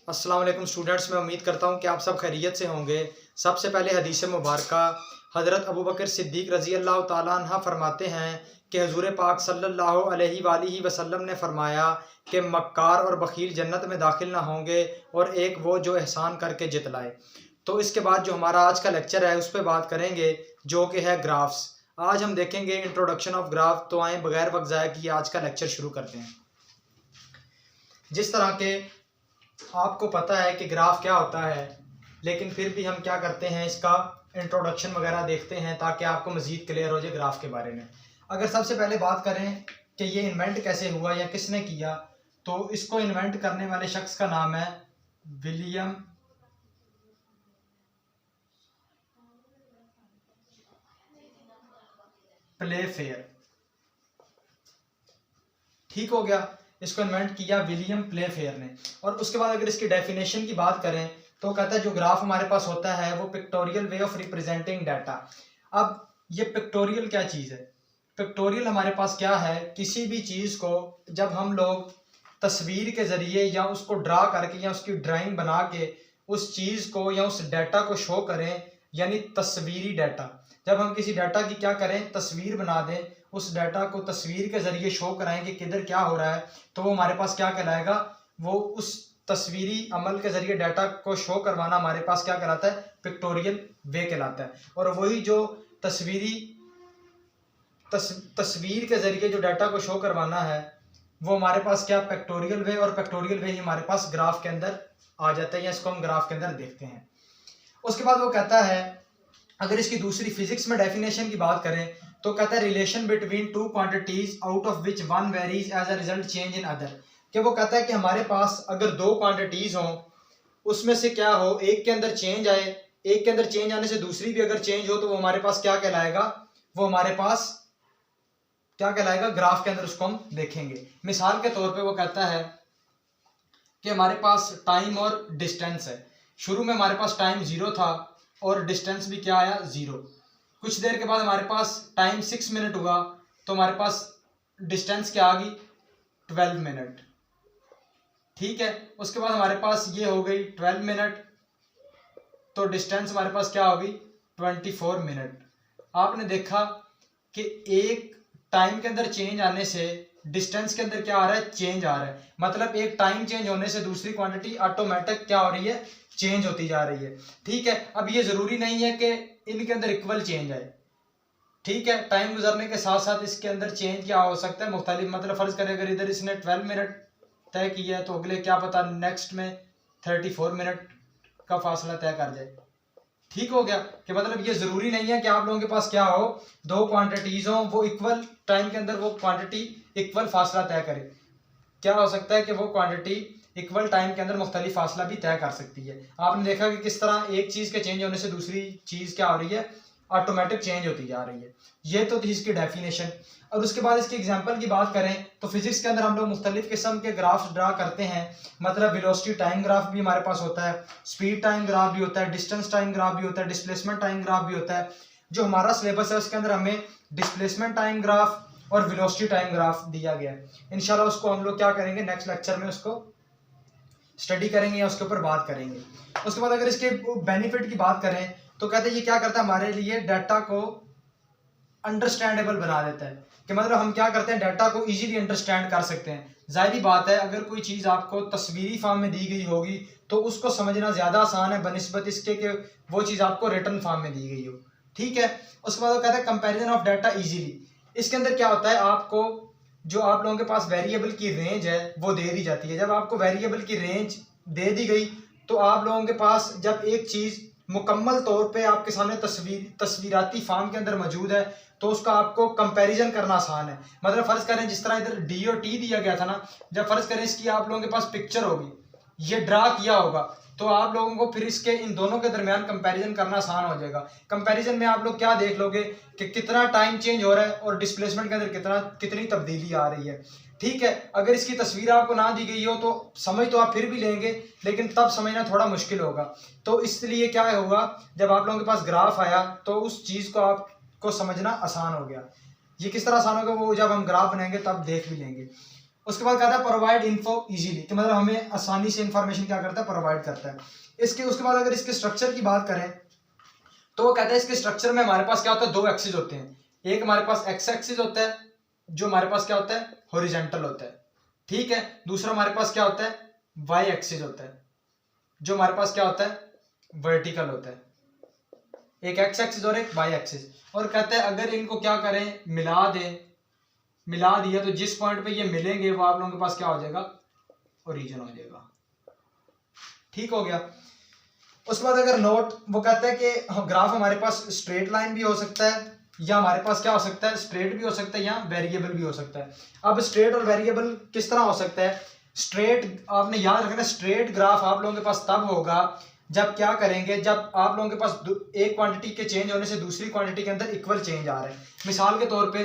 अस्सलाम वालेकुम स्टूडेंट्स, मैं उम्मीद करता हूँ कि आप सब खैरियत से होंगे। सबसे पहले हदीस मुबारका हज़रत अबू बकर सिद्दीक़ रज़ी अल्लाह ताला अन्हा फरमाते हैं कि हुज़ूर पाक सल्लल्लाहु अलैहि वसल्लम ने फरमाया कि मक्कार और बख़ील जन्नत में दाखिल ना होंगे और एक वो जो एहसान करके जितलाए। तो इसके बाद जो हमारा आज का लेक्चर है उस पर बात करेंगे, जो कि है ग्राफ्स। आज हम देखेंगे इंट्रोडक्शन ऑफ ग्राफ। तो आए बगैर वक्त ज़ाया किए आज का लेक्चर शुरू करते हैं। जिस तरह के आपको पता है कि ग्राफ क्या होता है, लेकिन फिर भी हम क्या करते हैं, इसका इंट्रोडक्शन वगैरह देखते हैं ताकि आपको मज़ीद क्लियर हो जाए ग्राफ के बारे में। अगर सबसे पहले बात करें कि ये इन्वेंट कैसे हुआ या किसने किया, तो इसको इन्वेंट करने वाले शख्स का नाम है विलियम प्लेफेयर। ठीक हो गया, इसको इन्वेंट किया विलियम प्लेफेयर ने। और उसके बाद अगर इसकी डेफिनेशन की बात करें तो कहता है जो ग्राफ हमारे पास होता है वो pictorial way of representing data. अब ये पिक्टोरियल क्या चीज़ है? पिक्टोरियल हमारे पास क्या है, किसी भी चीज़ को जब हम लोग तस्वीर के ज़रिए या उसको ड्रा करके या उसकी ड्राइंग बना के उस चीज़ को या उस डाटा को शो करें, यानी तस्वीरी डाटा। जब हम किसी डाटा की क्या करें, तस्वीर बना दें, उस डाटा को तस्वीर के ज़रिए शो कराएं कि किधर क्या हो रहा है, तो वो हमारे पास क्या कहलाएगा, वो उस तस्वीरी अमल के ज़रिए डाटा को शो करवाना हमारे पास क्या कहलाता है, पिक्टोरियल वे कहलाता है। और वही जो तस्वीर के ज़रिए जो डाटा को शो करवाना है वो हमारे पास क्या, पिक्टोरियल वे। और पिक्टोरियल वे ही हमारे पास ग्राफ के अंदर आ जाता है, या इसको हम ग्राफ के अंदर देखते हैं। उसके बाद वो कहता है, अगर इसकी दूसरी फिजिक्स में डेफिनेशन की बात करें तो कहता है relation between two quantities out of which one varies as a result change in other. कि वो कहता है कि हमारे पास अगर दो क्वांटिटीज हों, उसमें से क्या हो, एक के अंदर चेंज आए, एक के अंदर चेंज आने से दूसरी भी अगर चेंज हो, तो वो हमारे पास क्या कहलाएगा, वो हमारे पास क्या कहलाएगा, ग्राफ के अंदर उसको हम देखेंगे। मिसाल के तौर पे वो कहता है कि हमारे पास टाइम और डिस्टेंस है। शुरू में हमारे पास टाइम 0 था और डिस्टेंस भी क्या आया, 0। कुछ देर के बाद हमारे पास टाइम 6 मिनट हुआ तो हमारे पास डिस्टेंस क्या आ गई, 12 मिनट। ठीक है, उसके बाद हमारे पास ये हो गई 12 मिनट, तो डिस्टेंस हमारे पास क्या होगी, 24 मिनट। आपने देखा कि एक टाइम के अंदर चेंज आने से डिस्टेंस के अंदर क्या आ रहा है, चेंज आ रहा है। मतलब एक टाइम चेंज होने से दूसरी क्वांटिटी ऑटोमेटिक क्या हो रही है, चेंज होती जा रही है। ठीक है, अब ये जरूरी नहीं है कि इनके अंदर इक्वल चेंज आए। ठीक है, टाइम गुजरने के साथ साथ इसके अंदर चेंज क्या हो सकता है, मुख्तलिफ। मतलब फर्ज करें अगर इधर इसने 12 मिनट तय किया है तो अगले क्या पता नेक्स्ट में 34 मिनट का फासला तय कर जाए। ठीक हो गया, कि मतलब ये जरूरी नहीं है कि आप लोगों के पास क्या हो, दो क्वांटिटीज हो, वो इक्वल टाइम के अंदर वो क्वांटिटी इक्वल फासला तय करे। क्या हो सकता है कि वो क्वांटिटी इक्वल टाइम के अंदर मुख्तलिफ फासला भी तय कर सकती है। आपने देखा कि किस तरह एक चीज़ के चेंज होने से दूसरी चीज़ क्या हो रही है, ऑटोमेटिक चेंज होती जा रही है। ये तो थी इसकी डेफिनेशन। और उसके बाद इसके एग्जांपल की बात करें तो फिजिक्स के अंदर हम लोग मुख्तलिफ किस्म के ग्राफ्स ड्रा करते हैं। मतलब वेलोसिटी टाइम ग्राफ भी हमारे पास होता है, स्पीड टाइम ग्राफ भी होता है, डिस्टेंस टाइम ग्राफ भी होता है, डिस्प्लेसमेंट टाइम ग्राफ भी होता है। जो हमारा सिलेबस है उसके अंदर हमें डिस्प्लेसमेंट टाइम ग्राफ और वेलोसिटी टाइम ग्राफ दिया गया है। इंशाल्लाह उसको हम लोग क्या करेंगे, नेक्स्ट लेक्चर में उसको स्टडी करेंगे या उसके ऊपर बात करेंगे। उसके बाद अगर इसके बेनिफिट की बात करें तो कहते हैं ये क्या करता है, हमारे लिए डाटा को अंडरस्टैंडेबल बना देता है। कि मतलब हम क्या करते हैं, डाटा को इजीली अंडरस्टैंड कर सकते हैं। जाहिर बात है, अगर कोई चीज़ आपको तस्वीरी फॉर्म में दी गई होगी तो उसको समझना ज़्यादा आसान है बनिस्बत इसके कि वो चीज़ आपको रिटन फॉर्म में दी गई हो। ठीक है, उसके बाद वो कहता है कंपेरिजन ऑफ डाटा इजीली। इसके अंदर क्या होता है, आपको जो आप लोगों के पास वेरिएबल की रेंज है वो दे दी जाती है। जब आपको वेरिएबल की रेंज दे दी गई तो आप लोगों के पास जब एक चीज़ मुकम्मल तौर पे आपके सामने तस्वीराती फॉर्म के अंदर मौजूद है तो उसका आपको कंपैरिजन करना आसान है। मतलब फ़र्ज़ करें जिस तरह इधर डी और टी दिया गया था ना, जब फ़र्ज़ करें इसकी आप लोगों के पास पिक्चर होगी, ये ड्रा किया होगा, तो आप लोगों को फिर इसके इन दोनों के दरमियान कंपैरिजन करना आसान हो जाएगा। कंपैरिजन में आप लोग क्या देख लोगे कि कितना टाइम चेंज हो रहा है और डिस्प्लेसमेंट के अंदर कितनी तब्दीली आ रही है। ठीक है, अगर इसकी तस्वीर आपको ना दी गई हो तो समझ तो आप फिर भी लेंगे, लेकिन तब समझना थोड़ा मुश्किल होगा। तो इसलिए क्या होगा, जब आप लोगों के पास ग्राफ आया तो उस चीज़ को आपको समझना आसान हो गया। ये किस तरह आसान होगा, वो जब हम ग्राफ बनाएंगे तब देख भी लेंगे। उसके बाद कहता है प्रोवाइड इन्फो इजीली, कि मतलब हमें आसानी से इंफॉर्मेशन क्या करता है, प्रोवाइड करता है। उसके बाद अगर इसके स्ट्रक्चर की बात करें तो वो कहता है इसके स्ट्रक्चर में हमारे पास क्या होता है, दो एक्सिस होते हैं। एक हमारे पास एक्स एक्सिस होता है जो हमारे पास क्या होता है, हॉरिजॉन्टल होता है, ठीक है। दूसरा हमारे पास क्या होता है, वाई एक्सिस होता है जो हमारे पास क्या होता है, वर्टिकल होता है। एक एक्स एक्सिस और एक वाई एक्सिस। और कहते हैं अगर इनको क्या करें, मिला दिया तो जिस पॉइंट पे ये मिलेंगे वो आप लोगों के पास क्या हो जाएगा, ओरिजिन हो जाएगा, ठीक हो गया। उसके बाद अगर नोट, वो कहता है कि ग्राफ हमारे पास स्ट्रेट लाइन भी हो सकता है या हमारे पास क्या हो सकता है, स्ट्रेट भी हो सकता है या वेरिएबल भी हो सकता है। अब स्ट्रेट और वेरिएबल किस तरह हो सकता है, स्ट्रेट आपने याद रखना, स्ट्रेट ग्राफ आप लोगों के पास तब होगा जब क्या करेंगे, जब आप लोगों के पास एक क्वांटिटी के चेंज होने से दूसरी क्वांटिटी के अंदर इक्वल चेंज आ रहा है। मिसाल के तौर पे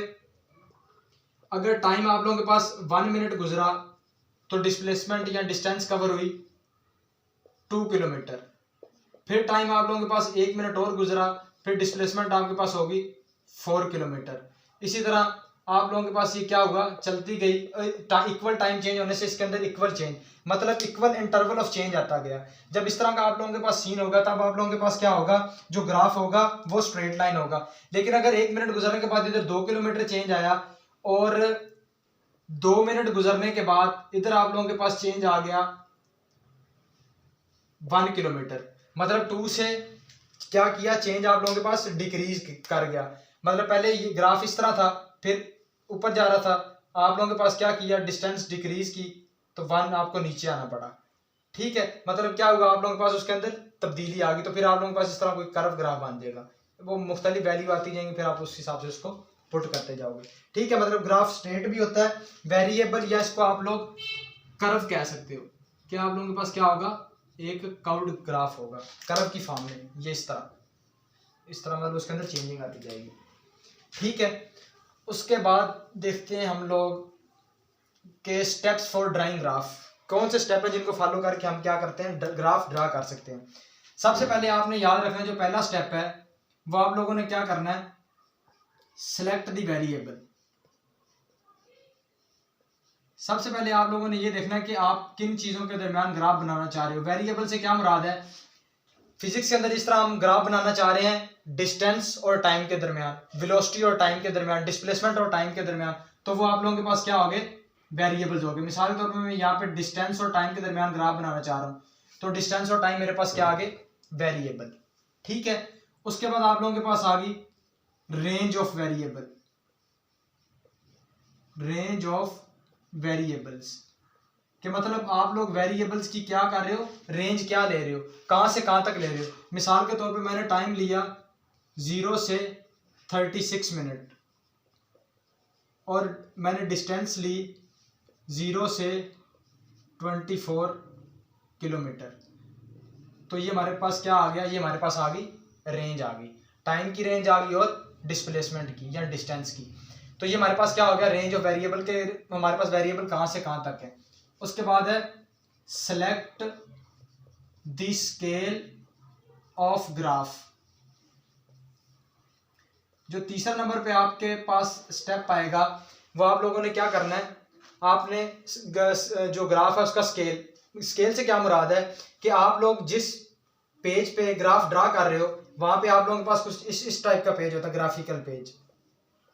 अगर टाइम आप लोगों के पास 1 मिनट गुजरा तो डिस्प्लेसमेंट या डिस्टेंस कवर हुई 2 किलोमीटर। फिर टाइम आप लोगों के पास 1 मिनट और गुजरा, फिर डिस्प्लेसमेंट आपके पास होगी 4 किलोमीटर। इसी तरह आप लोगों के पास ये क्या होगा, चलती गई, इक्वल टाइम चेंज होने से इसके अंदर इक्वल चेंज, मतलब इक्वल इंटरवल ऑफ चेंज आता गया। जब इस तरह का आप लोगों के पास सीन होगा तब आप लोगों के पास क्या होगा, जो ग्राफ होगा वो स्ट्रेट लाइन होगा। लेकिन अगर 1 मिनट गुजरने के बाद इधर 2 किलोमीटर चेंज आया और 2 मिनट गुजरने के बाद इधर आप लोगों के पास चेंज आ गया 1 किलोमीटर, मतलब 2 से क्या किया, चेंज आप लोगों के पास डिक्रीज कर गया। मतलब पहले ये ग्राफ इस तरह था, फिर ऊपर जा रहा था, आप लोगों के पास क्या किया, डिस्टेंस डिक्रीज की तो 1 आपको नीचे आना पड़ा, ठीक है। मतलब क्या हुआ, आप लोगों के पास उसके अंदर तब्दीली आ गई, तो फिर आप लोगों के पास इस तरह कोई कर्व ग्राफ बन जाएगा। वो मुख्तलिफ वैल्यू आती जाएंगी, फिर आप उस हिसाब से उसको पुट करते जाओगे, ठीक है। मतलब ग्राफ स्ट्रेट भी होता है, वेरिएबल, या इसको आप लोग कर्व कह सकते हो, कि आप लोगों के पास क्या होगा, एक कर्व्ड ग्राफ होगा कर्व की फॉर्म में, ये इस तरह मतलब उसके अंदर चेंजिंग आती जाएगी, ठीक है। उसके बाद देखते हैं हम लोग के स्टेप्स फॉर ड्राइंग ग्राफ, कौन से स्टेप है जिनको फॉलो करके हम क्या करते हैं, ग्राफ ड्रा कर सकते हैं। सबसे पहले आपने याद रखना, जो पहला स्टेप है वो आप लोगों ने क्या करना है, सिलेक्ट द वेरिएबल। सबसे पहले आप लोगों ने ये देखना है कि आप किन चीजों के दरमियान ग्राफ बनाना चाह रहे हो। वेरिएबल से क्या मुराद है, फिजिक्स के अंदर इस तरह हम ग्राफ बनाना चाह रहे हैं डिस्टेंस और टाइम के दरमियान, वेलोसिटी और टाइम के दरमियान, डिस्प्लेसमेंट और टाइम के दरमियान, तो वो आप लोगों के पास क्या हो गए, वेरिएबल्स हो गए। मिसाल के तौर पर मैं यहाँ पे डिस्टेंस और टाइम के दरमियान ग्राफ बनाना चाह रहा हूँ, तो डिस्टेंस और टाइम मेरे पास क्या आ गए, वेरिएबल, ठीक है। उसके बाद आप लोगों के पास आ गई range of variable, range of variables कि मतलब आप लोग वेरिएबल्स की क्या कर रहे हो, रेंज क्या ले रहे हो, कहाँ से कहाँ तक ले रहे हो। मिसाल के तौर पे मैंने टाइम लिया 0 से 36 मिनट और मैंने डिस्टेंस ली 0 से 24 किलोमीटर, तो ये हमारे पास क्या आ गया, ये हमारे पास आ गई रेंज आ गई, टाइम की रेंज आ गई और डिस्प्लेसमेंट की या डिस्टेंस की। तो ये हमारे पास क्या हो गया, रेंज ऑफ वेरिएबल के, हमारे पास वेरिएबल कहाँ से कहाँ तक है। उसके बाद है select the scale of graph. जो तीसरा नंबर पे आपके पास स्टेप आएगा वो आप लोगों ने क्या करना है, आपने जो ग्राफ है उसका स्केल से क्या मुराद है कि आप लोग जिस पेज पे ग्राफ ड्रा कर रहे हो वहां पे आप लोगों के पास कुछ इस टाइप का पेज होता है, ग्राफिकल पेज,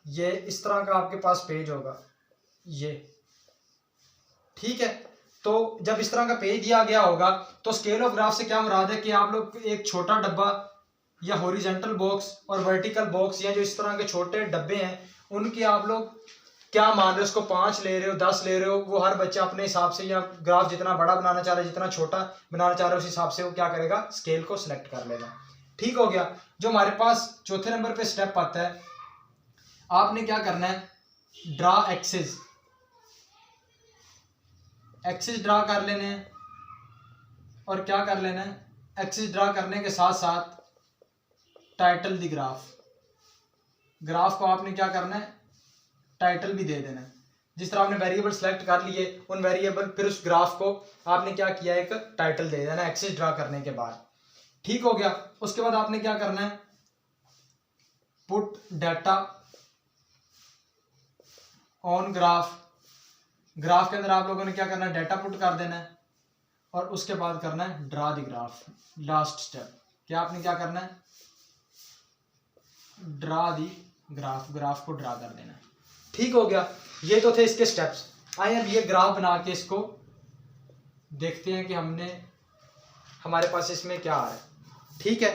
ये इस तरह का आपके पास पेज होगा ये, ठीक है। तो जब इस तरह का पेज दिया गया होगा तो स्केल ऑफ ग्राफ से क्या मुराद है कि आप लोग एक छोटा डब्बा या हॉरिजॉन्टल बॉक्स और वर्टिकल बॉक्स या जो इस तरह के छोटे डब्बे हैं उनकी आप लोग क्या मान रहे हो, उसको 5 ले रहे हो, 10 ले रहे हो, वो हर बच्चा अपने हिसाब से, या ग्राफ जितना बड़ा बनाना चाह रहा है, जितना छोटा बनाना चाह रहा है, उस हिसाब से वो क्या करेगा, स्केल को सिलेक्ट कर लेगा, ठीक हो गया। जो हमारे पास चौथे नंबर पे स्टेप आता है, आपने क्या करना है, ड्रा एक्सिस, एक्सिस ड्रा कर लेने हैं और क्या कर लेना है, एक्सिस ड्रा करने के साथ साथ टाइटल द ग्राफ, ग्राफ को आपने क्या करना है, टाइटल भी दे देना है। जिस तरह आपने वेरिएबल सेलेक्ट कर लिए उन वेरिएबल, फिर उस ग्राफ को आपने क्या किया, एक टाइटल दे देना एक्सिस ड्रा करने के बाद, ठीक हो गया। उसके बाद आपने क्या करना है, put data on graph, graph के अंदर आप लोगों ने क्या करना है, डाटा पुट कर देना है और उसके बाद करना है draw the graph. Last step क्या आपने क्या करना है, ड्रा दी ग्राफ, ग्राफ को ड्रा कर देना है। ठीक हो गया, ये तो थे इसके स्टेप्स। आइए अब ये ग्राफ बना के इसको देखते हैं कि हमारे पास इसमें क्या आ रहा है। ठीक है,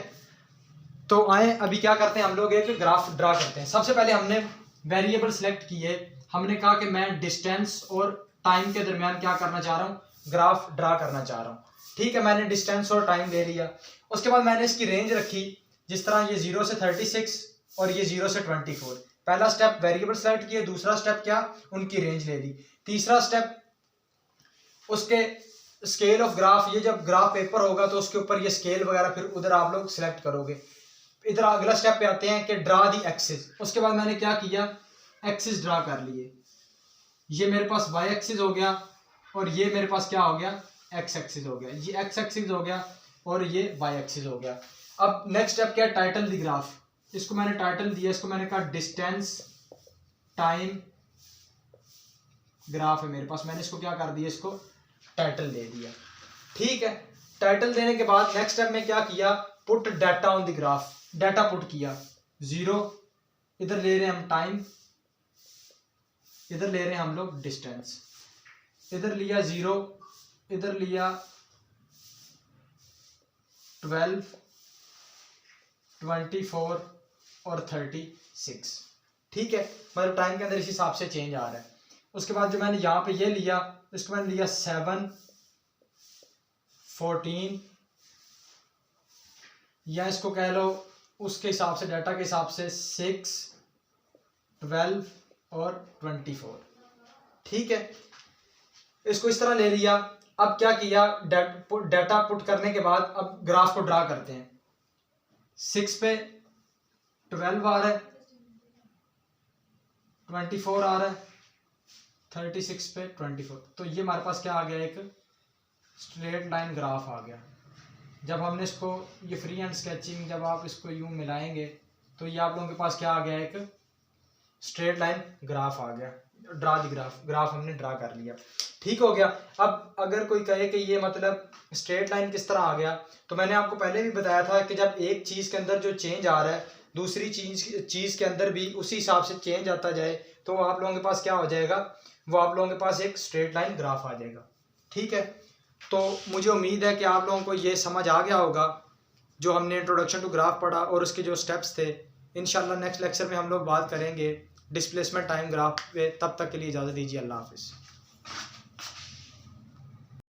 तो आए अभी क्या करते हैं, हम लोग एक ग्राफ ड्रा करते हैं। सबसे पहले हमने वेरिएबल सिलेक्ट किए, हमने कहा कि मैं डिस्टेंस और टाइम के दरमियान क्या करना चाह रहा हूँ, ग्राफ ड्रा करना चाह रहा हूँ। ठीक है, मैंने डिस्टेंस और टाइम ले लिया। उसके बाद मैंने इसकी रेंज रखी, जिस तरह ये 0 से 36 और ये 0 से 24। पहला स्टेप वेरिएबल सेलेक्ट किए, दूसरा स्टेप क्या, उनकी रेंज ले ली, तीसरा स्टेप उसके स्केल ऑफ ग्राफ, ये जब ग्राफ पेपर होगा तो उसके ऊपर ये स्केल वगैरह फिर उधर आप लोग सिलेक्ट करोगे। इधर अगला स्टेप पे आते हैं कि ड्रा दी एक्सिस। उसके बाद मैंने क्या किया, एक्सिस ड्रा कर लिए। ये मेरे पास वाई एक्सिस हो गया और ये मेरे पास क्या हो गया, एक्स एक्सिस हो गया। ये एक्स एक्सिस हो गया और ये वाई एक्सिस हो गया। अब नेक्स्ट स्टेप क्या है, टाइटल दी ग्राफ। इसको मैंने टाइटल दिया, इसको मैंने कहा डिस्टेंस टाइम ग्राफ है मेरे पास, मैंने इसको क्या कर दिया, इसको टाइटल दे दिया। ठीक है, टाइटल देने के बाद नेक्स्ट स्टेप में क्या किया, put data on the graph, data put किया। 0 इधर ले रहे हैं हम टाइम, इधर ले रहे हैं हम लोग डिस्टेंस, इधर लिया 0, इधर लिया 12, 24 और 36। ठीक है, मतलब टाइम के अंदर इस हिसाब से चेंज आ रहा है। उसके बाद जो मैंने यहाँ पे ये लिया, इसको मैंने लिया 7, 14 या इसको कह लो उसके हिसाब से, डाटा के हिसाब से 6, 12 और 24। ठीक है, इसको इस तरह ले लिया। अब क्या किया, डाटा पुट करने के बाद अब ग्राफ को ड्रा करते हैं। 6 पे 12 आ रहा है, 24 आ रहा है, 36 पे 24। तो ये हमारे पास क्या आ गया, एक स्ट्रेट लाइन ग्राफ आ गया। जब हमने इसको, ये फ्री हैंड स्केचिंग, जब आप इसको यूं मिलाएंगे तो ये आप लोगों के पास क्या आ गया, एक स्ट्रेट लाइन ग्राफ आ गया। ड्रा दी ग्राफ, ग्राफ हमने ड्रा कर लिया। ठीक हो गया। अब अगर कोई कहे कि ये मतलब स्ट्रेट लाइन किस तरह आ गया, तो मैंने आपको पहले भी बताया था कि जब एक चीज़ के अंदर जो चेंज आ रहा है, दूसरी चीज़ के अंदर भी उसी हिसाब से चेंज आता जाए, तो आप लोगों के पास क्या हो जाएगा, वो आप लोगों के पास एक स्ट्रेट लाइन ग्राफ आ जाएगा। ठीक है, तो मुझे उम्मीद है कि आप लोगों को ये समझ आ गया होगा जो हमने इंट्रोडक्शन टू ग्राफ पढ़ा और उसके जो स्टेप्स थे। इंशाल्लाह नेक्स्ट लेक्चर में हम लोग बात करेंगे डिस्प्लेसमेंट टाइम ग्राफ पे। तब तक के लिए इजाज़त दीजिए, अल्लाह हाफिज़।